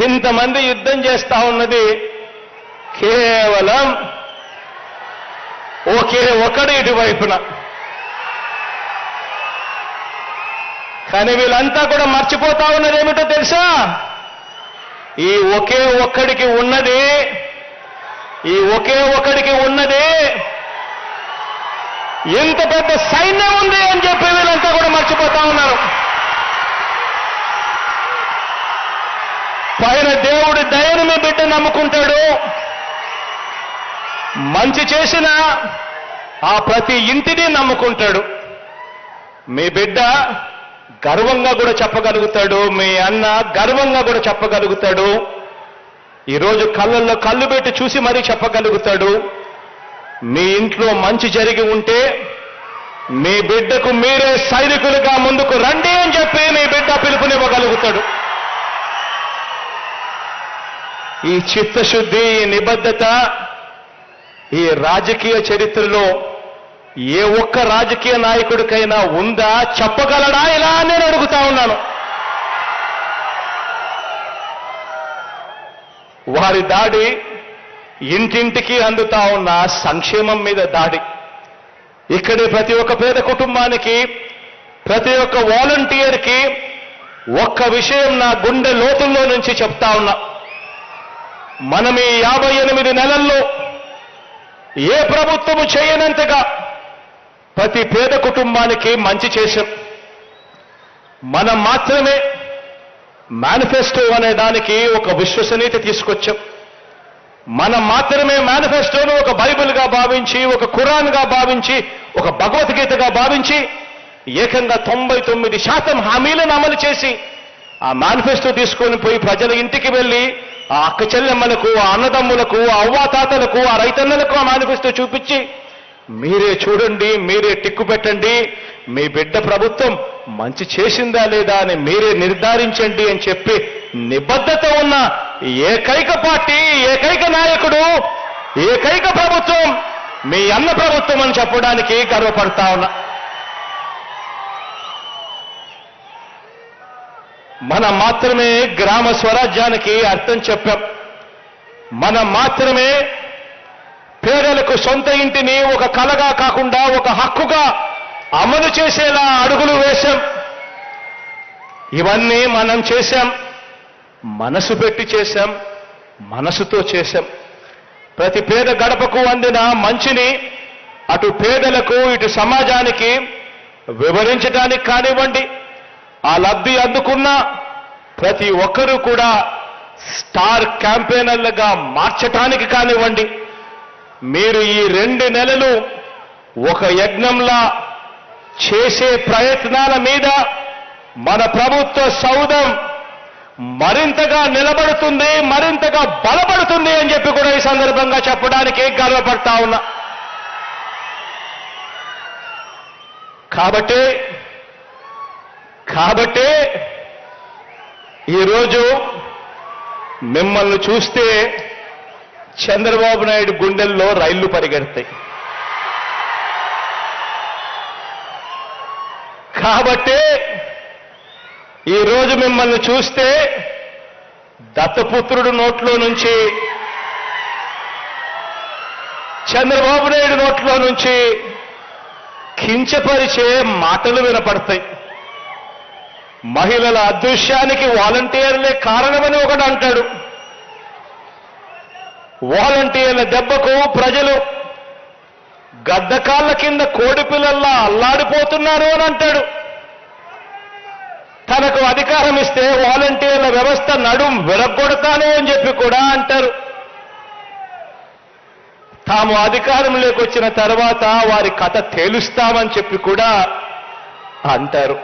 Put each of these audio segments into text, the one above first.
ఇంతమంది యుద్ధం చేస్తా ఉన్నది కేవలం ఒకే ఒకడు ఇటువైపున. కానీ వీళ్ళంతా కూడా మర్చిపోతా ఉన్నది ఏమిటో తెలుసా? ఈ ఒకే ఒక్కడికి ఉన్నది ఇంత పెద్ద సైన్యం ఉంది అని చెప్పి వీళ్ళంతా కూడా మర్చిపోతా ఉన్నారు. పైన దేవుడి దయను మీ బిడ్డ నమ్ముకుంటాడు. మంచి చేసిన ఆ ప్రతి ఇంటిని నమ్ముకుంటాడు. మీ బిడ్డ గర్వంగా కూడా చెప్పగలుగుతాడు, మీ అన్న గర్వంగా కూడా చెప్పగలుగుతాడు. ఈరోజు కళ్ళల్లో కళ్ళు పెట్టి చూసి మరీ చెప్పగలుగుతాడు. మీ ఇంట్లో మంచి జరిగి ఉంటే మీ బిడ్డకు మీరే సైనికులుగా ముందుకు రండి అని చెప్పి మీ బిడ్డ పిలుపునివ్వగలుగుతాడు. ఈ చిత్తశుద్ధి, ఈ నిబద్ధత ఈ రాజకీయ చరిత్రలో ఏ ఒక్క రాజకీయ నాయకుడికైనా ఉందా? చెప్పగలడా? ఇలా నేను అడుగుతా ఉన్నాను. వారి దాడి ఇంటింటికి అందుతా ఉన్న సంక్షేమం మీద దాడి. ఇక్కడే ప్రతి ఒక్క పేద కుటుంబానికి, ప్రతి ఒక్క వాలంటీర్కి ఒక్క విషయం నా గుండె లోతుల్లో నుంచి చెప్తా ఉన్నా. మనం ఈ 58 నెలల్లో ఏ ప్రభుత్వము చేయనంతగా ప్రతి పేద కుటుంబానికి మంచి చేశాం. మనం మాత్రమే మేనిఫెస్టో అనే దానికి ఒక విశ్వసనీయత తీసుకొచ్చాం. మనం మాత్రమే మేనిఫెస్టోను ఒక బైబిల్గా భావించి, ఒక ఖురాన్గా భావించి, ఒక భగవద్గీతగా భావించి ఏకంగా 99% హామీలను అమలు చేసి ఆ మేనిఫెస్టో తీసుకొని పోయి ప్రజల ఇంటికి వెళ్ళి ఆ అక్క చెల్లెమ్మలకు, ఆ అన్నదమ్ములకు, ఆ అవ్వాతాతలకు, ఆ రైతన్నలకు ఆ మేనిఫెస్టో చూపించి మీరే చూడండి, మీరే టిక్కు పెట్టండి, మీ బిడ్డ ప్రభుత్వం మంచి చేసిందా లేదా అని మీరే నిర్ధారించండి అని చెప్పి నిబద్ధత ఉన్న ఏకైక పార్టీ, ఏకైక నాయకుడు, ఏకైక ప్రభుత్వం మీ అన్న ప్రభుత్వం అని చెప్పడానికి గర్వపడతా ఉన్నా. మనం మాత్రమే గ్రామ స్వరాజ్యానికి అర్థం చెప్పాం. మనం మాత్రమే పేదలకు సొంత ఇంటిని ఒక కలగా కాకుండా ఒక హక్కుగా అమలు చేసేలా అడుగులు వేశాం. ఇవన్నీ మనం చేశాం, మనసు పెట్టి చేశాం, మనసుతో చేశాం. ప్రతి పేద గడపకు అందిన మంచిని అటు పేదలకు ఇటు సమాజానికి వివరించడానికి కానివ్వండి, ఆ లబ్ధి అందుకున్న ప్రతి ఒక్కరూ కూడా స్టార్ క్యాంపెయినర్లుగా మార్చటానికి కానివ్వండి, మీరు ఈ 2 నెలలు ఒక యజ్ఞంలా చేసే ప్రయత్నాల మీద మన ప్రభుత్వ సౌధం మరింతగా నిలబడుతుంది, మరింతగా బలపడుతుంది అని చెప్పి కూడా ఈ సందర్భంగా చెప్పడానికి గర్వపడతా ఉన్నా. కాబట్టి ఈరోజు మిమ్మల్ని చూస్తే చంద్రబాబు నాయుడు గుండెల్లో రైళ్లు పరిగెడతాయి. కాబట్టి ఈరోజు మిమ్మల్ని చూస్తే దత్తపుత్రుడు నోట్లో నుంచి, చంద్రబాబు నాయుడు నోట్లో నుంచి కించపరిచే మాటలు వినపడతాయి. మహిళల అదృశ్యానికి వాలంటీర్లే కారణమని ఒకడు అంటాడు. వాలంటీర్ల దెబ్బకు ప్రజలు గద్దకాళ్ళ కింద కోడిపిల్లల్లా అల్లాడిపోతున్నారు అని అంటాడు. తనకు అధికారం ఇస్తే వాలంటీర్ల వ్యవస్థ నడుం విరగొడతాను అని చెప్పి కూడా అంటారు. తాము అధికారంలోకి వచ్చిన తర్వాత వారి కథ తేలుస్తామని చెప్పి కూడా అంటారు.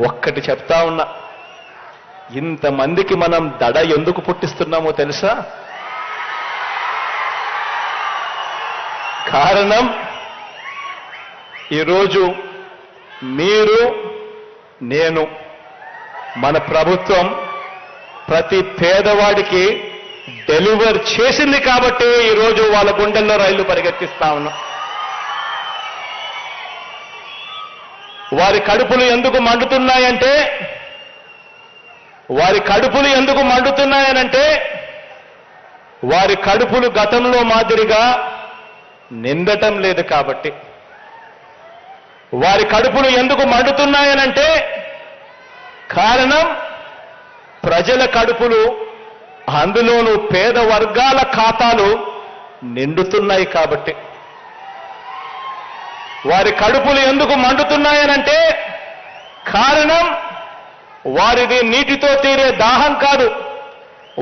ఒక్కటి చెప్తా ఉన్నా, ఇంతమందికి మనం దడ ఎందుకు పుట్టిస్తున్నామో తెలుసా? కారణం ఈరోజు మీరు, నేను, మన ప్రభుత్వం ప్రతి పేదవాడికి డెలివర్ చేసింది కాబట్టి ఈరోజు వాళ్ళ గుండెల్లో రైళ్లు పరిగెత్తిస్తా ఉన్నాం. వారి కడుపులు ఎందుకు మండుతున్నాయంటే వారి కడుపులు గతంలో మాదిరిగా నిండటం లేదు కాబట్టి. వారి కడుపులు ఎందుకు మండుతున్నాయనంటే కారణం ప్రజల కడుపులు, అందులోనూ పేద వర్గాల ఖాతాలు నిండుతున్నాయి కాబట్టి. వారి కడుపులు ఎందుకు మండుతున్నాయనంటే కారణం వారిది నీటితో తీరే దాహం కాదు,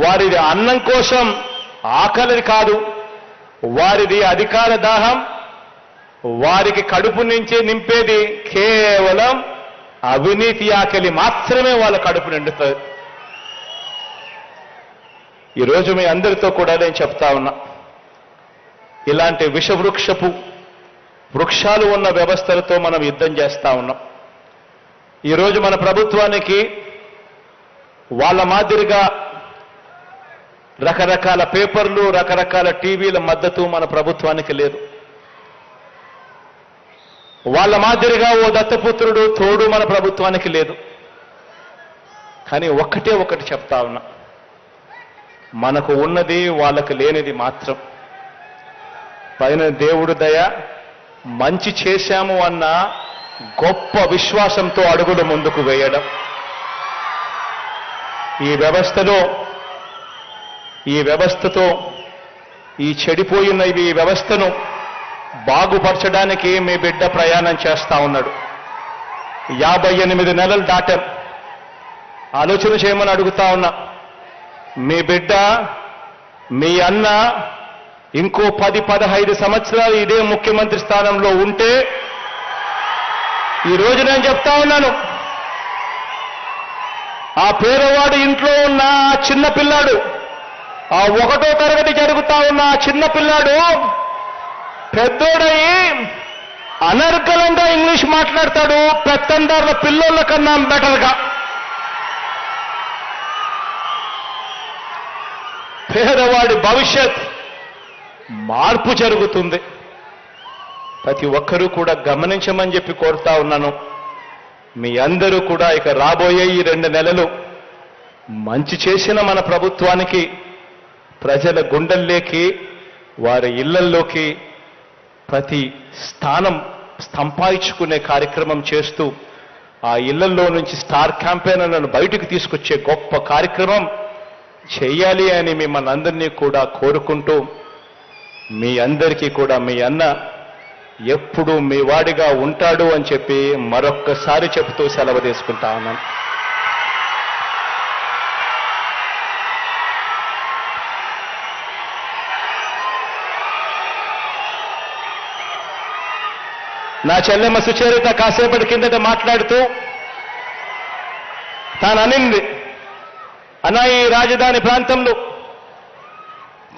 వారిది అన్నం కోసం ఆకలి కాదు, వారిది అధికార దాహం. వారికి కడుపు నుంచి నింపేది కేవలం అవినీతి ఆకలి మాత్రమే వాళ్ళ కడుపు నిండుతుంది. ఈరోజు మీ అందరితో కూడా నేను చెప్తా ఉన్నా, ఇలాంటి వృక్షాలు ఉన్న వ్యవస్థలతో మనం యుద్ధం చేస్తా ఉన్నాం. ఈరోజు మన ప్రభుత్వానికి వాళ్ళ మాదిరిగా రకరకాల పేపర్లు, రకరకాల టీవీల మద్దతు మన ప్రభుత్వానికి లేదు. వాళ్ళ మాదిరిగా ఓ దత్తపుత్రుడు తోడు మన ప్రభుత్వానికి లేదు. కానీ ఒకటి చెప్తా ఉన్నా, మనకు ఉన్నది వాళ్ళకు లేనిది మాత్రం పైన దేవుడు దయ, మంచి చేశాము అన్న గొప్ప విశ్వాసంతో అడుగులు ముందుకు వేయడం. ఈ వ్యవస్థతో ఈ చెడిపోయిన ఈ వ్యవస్థను బాగుపరచడానికి మీ బిడ్డ ప్రయాణం చేస్తా ఉన్నాడు. 58 నెలలు దాటాం. ఆలోచన చేయమని అడుగుతా ఉన్నా. మీ బిడ్డ, మీ అన్న ఇంకో 10-15 సంవత్సరాలు ఇదే ముఖ్యమంత్రి స్థానంలో ఉంటే, ఈరోజు నేను చెప్తా ఉన్నాను, ఆ పేదవాడు ఇంట్లో ఉన్న చిన్న పిల్లాడు, ఆ 1వ తరగతి జరుగుతా ఉన్న చిన్న పిల్లాడు పెద్దోడయి అనర్గళంగా ఇంగ్లీష్ మాట్లాడతాడు పెత్తందారుల పిల్లోళ్ళ కన్నా బెటర్గా. పేదవాడి భవిష్యత్ మార్పు జరుగుతుంది. ప్రతి ఒక్కరూ కూడా గమనించమని చెప్పి కోరుతా ఉన్నాను. మీ అందరూ కూడా ఇక రాబోయే ఈ 2 నెలలు మంచి చేసిన మన ప్రభుత్వానికి ప్రజల గుండెల్లోకి, వారి ఇళ్లల్లోకి ప్రతి స్థానం సంపాదించుకునే కార్యక్రమం చేస్తూ, ఆ ఇళ్లలో నుంచి స్టార్ క్యాంపెయినర్లను బయటకు తీసుకొచ్చే గొప్ప కార్యక్రమం చేయాలి అని మిమ్మల్ని అందరినీ కూడా కోరుకుంటూ, మీ అందరికీ కూడా మీ అన్న ఎప్పుడూ మీ వాడిగా ఉంటాడు అని చెప్పి మరొక్కసారి చెబుతూ సెలవు తీసుకుంటా ఉన్నాను. నా చెల్లెమ్మ సుచరిత కాసేపటి కిందట మాట్లాడుతూ తాను అనింది, అన్నా ఈ రాజధాని ప్రాంతంలో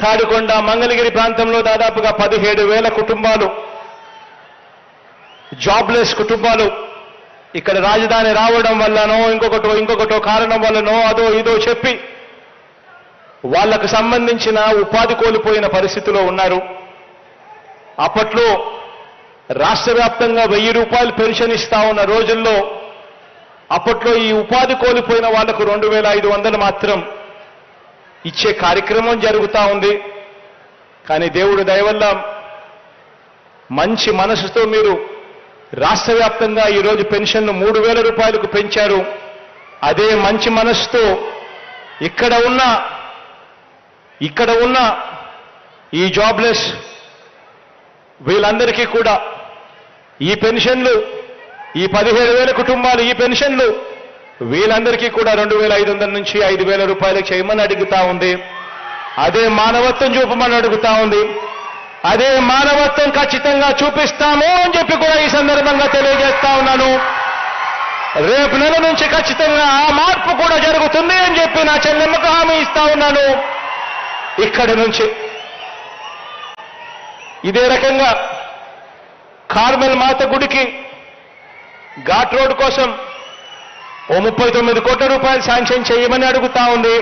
తాడికొండ, మంగళగిరి ప్రాంతంలో దాదాపుగా 17,000 కుటుంబాలు, జాబ్లెస్ కుటుంబాలు ఇక్కడ రాజధాని రావడం వల్లనో ఇంకొకటో కారణం వల్లనో అదో ఇదో చెప్పి వాళ్లకు సంబంధించిన ఉపాధి కోల్పోయిన పరిస్థితిలో ఉన్నారు. అప్పట్లో రాష్ట్ర వ్యాప్తంగా 1000 రూపాయలు పెన్షన్ ఇస్తా ఉన్న రోజుల్లో అప్పట్లో ఈ ఉపాధి కోల్పోయిన వాళ్లకు 2,500 మాత్రం ఇచ్చే కార్యక్రమం జరుగుతూ ఉంది. కానీ దేవుడి దయ వల్ల మంచి మనసుతో మీరు రాష్ట్ర వ్యాప్తంగా ఈరోజు పెన్షన్ను 3,000 రూపాయలకు పెంచారు. అదే మంచి మనసుతో ఇక్కడ ఉన్న ఈ జాబ్లెస్ వీళ్ళందరికీ కూడా ఈ పెన్షన్లు, ఈ 17,000 కుటుంబాలు ఈ పెన్షన్లు వీళ్ళందరికీ కూడా 2,500 నుంచి 5,000 రూపాయలకు చేయమని అడుగుతా ఉంది. అదే మానవత్వం చూపమని అడుగుతా ఉంది. అదే మానవత్వం ఖచ్చితంగా చూపిస్తాము అని చెప్పి కూడా ఈ సందర్భంగా తెలియజేస్తా ఉన్నాను. రేపు నెల నుంచి ఖచ్చితంగా ఆ మార్పు కూడా జరుగుతుంది అని చెప్పి నా చెల్లెమ్మకు హామీ ఇస్తా ఉన్నాను. ఇక్కడి నుంచి ఇదే రకంగా కార్మెల్ మాత గుడికి ఘాట్ రోడ్ కోసం ఓ 39 కోట్ల రూపాయలు శాంక్షన్ చేయమని అడుగుతా ఉంది.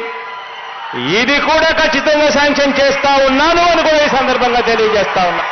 ఇది కూడా ఖచ్చితంగా శాంక్షన్ చేస్తా ఉన్నాను అని కూడా ఈ సందర్భంగా తెలియజేస్తా ఉన్నా.